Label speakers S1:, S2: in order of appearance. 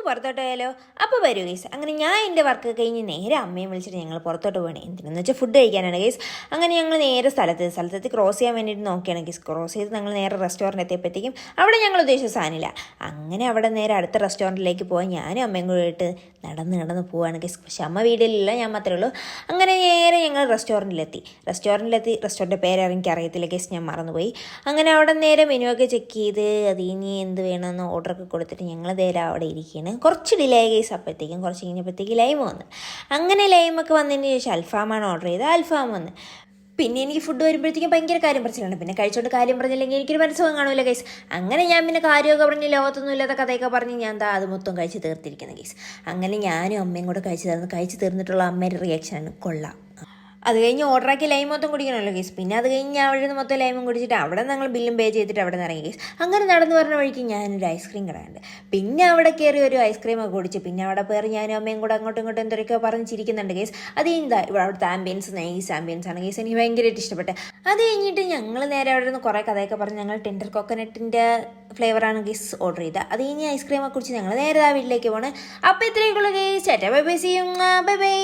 S1: പുറത്തോട്ട് പോയാലോ? അപ്പോൾ വരൂ ഗൈസ്. അങ്ങനെ ഞാൻ എൻ്റെ വർക്ക് കഴിഞ്ഞ് നേരെ അമ്മയും വിളിച്ചിട്ട് ഞങ്ങൾ പുറത്തോട്ട് പോകണേ. എന്തിനെന്ന് വെച്ചാൽ ഫുഡ് കഴിക്കാനാണ് ഗൈസ്. അങ്ങനെ ഞങ്ങൾ നേരെ സ്ഥലത്ത് ക്രോസ് ചെയ്യാൻ വേണ്ടിയിട്ട് നോക്കിയാണ് ഗൈസ്. ക്രോസ് ചെയ്ത് ഞങ്ങൾ നേരെ റെസ്റ്റോറൻറ്റ് എത്തിയപ്പോഴത്തേക്കും അവിടെ ഞങ്ങൾ ഉദ്ദേശിച്ച സാധനമില്ല. അങ്ങനെ അവിടെ നേരെ അടുത്ത റെസ്റ്റോറൻറ്റിലേക്ക് പോകാൻ ഞാനും അമ്മയും കൂടിയിട്ട് നടന്ന് പോവാണ് ഗൈസ്. പക്ഷെ അമ്മ വീട്ടിലില്ല, ഞാൻ മാത്രമേ ഉള്ളൂ. അങ്ങനെ നേരെ ഞങ്ങൾ റെസ്റ്റോറൻറ്റിലെത്തി. റെസ്റ്റോറൻറ്റിൻ്റെ പേര് എനിക്ക് അറിയത്തില്ല ഗൈസ്, ഞാൻ മറന്നുപോയി. അങ്ങനെ അവിടെ നേരെ മെനു ഒക്കെ ചെക്ക് ചെയ്ത് അത് ഇനി എന്ത് വേണമെന്ന് ഓർഡറൊക്കെ കൊടുത്തിട്ട് ഞങ്ങൾ നേരെ അവിടെ ഇരിക്കുകയാണ്. കുറച്ച് ഡിലേ കേസ് അപ്പോഴത്തേക്കും കുറച്ച് കഴിഞ്ഞപ്പോഴത്തേക്ക് ലൈം വന്നു. അങ്ങനെ ലൈമൊക്കെ വന്നതിന് ശേഷം അൽഫാമാണ് ഓർഡർ ചെയ്തത്. അൽഫാം വന്ന് പിന്നെ എനിക്ക് ഫുഡ് വരുമ്പോഴത്തേക്കും ഭയങ്കര കാര്യം പറച്ചിലാണ്. പിന്നെ കഴിച്ചോണ്ട് കാര്യം പറഞ്ഞില്ലെങ്കിൽ എനിക്കൊരു മനസ്സുഖം കാണൂല കേസ്. അങ്ങനെ ഞാൻ പിന്നെ കാര്യമൊക്കെ പറഞ്ഞ് ലോകത്തൊന്നും ഇല്ലാത്ത കഥയൊക്കെ പറഞ്ഞ് ഞാൻ അത് മൊത്തം കഴിച്ച് തീർത്തിരിക്കുന്ന കേസ്. അങ്ങനെ ഞാനും അമ്മയും കൂടെ കഴിച്ച് തീർന്നിട്ടുള്ള അമ്മയുടെ റിയാക്ഷനാണ് കൊള്ളാം. അത് കഴിഞ്ഞ് ഓർഡറാക്കി ലൈം മൊത്തം കുടിക്കണമല്ലോ കേസ്. പിന്നെ അത് കഴിഞ്ഞ് അവിടെ നിന്ന് മൊത്തം ലൈമും കുടിച്ചിട്ട് അവിടെ ഞങ്ങൾ ബില്ലും പേ ചെയ്തിട്ട് അവിടെ നിന്ന് ഇറങ്ങി കേസ്. അങ്ങനെ നടന്നു പറഞ്ഞ വഴിക്ക് ഞാനൊരു ഐസ്ക്രീം കടയുണ്ട്. പിന്നെ അവിടെ കയറി ഒരു ഐസ്ക്രീമൊക്കെ കുടിച്ച് പിന്നെ അവിടെ കയറി ഞാനും അമ്മയും കൂടെ അങ്ങോട്ടും ഇങ്ങോട്ടും എന്തൊക്കെയോ പറഞ്ഞ് ചിരിക്കുന്നുണ്ട് കേസ്. അത് എന്താ ഇവിടെ അവിടുത്തെ ആംബിയൻസ് നൈസ് ആംബിയൻസ് ആണ് കേസ്. എനിക്ക് ഭയങ്കരമായിട്ട് ഇഷ്ടപ്പെട്ടെ. അത് കഴിഞ്ഞിട്ട് ഞങ്ങൾ നേരെ അവിടെ നിന്ന് കുറേ കഥയൊക്കെ പറഞ്ഞ് ഞങ്ങൾ ടെൻഡർ കോക്കനട്ടിൻ്റെ ഫ്ലേവറാണ് കേസ് ഓർഡർ ചെയ്തത്. അത് കഴിഞ്ഞ് ഐസ്ക്രീമൊക്കെ കുടിച്ച് ഞങ്ങൾ നേരെ ആ വീട്ടിലേക്ക് പോകണം. അപ്പോൾ ഇത്രയൊക്കെയുള്ള case. Bye bye, see you, bye by.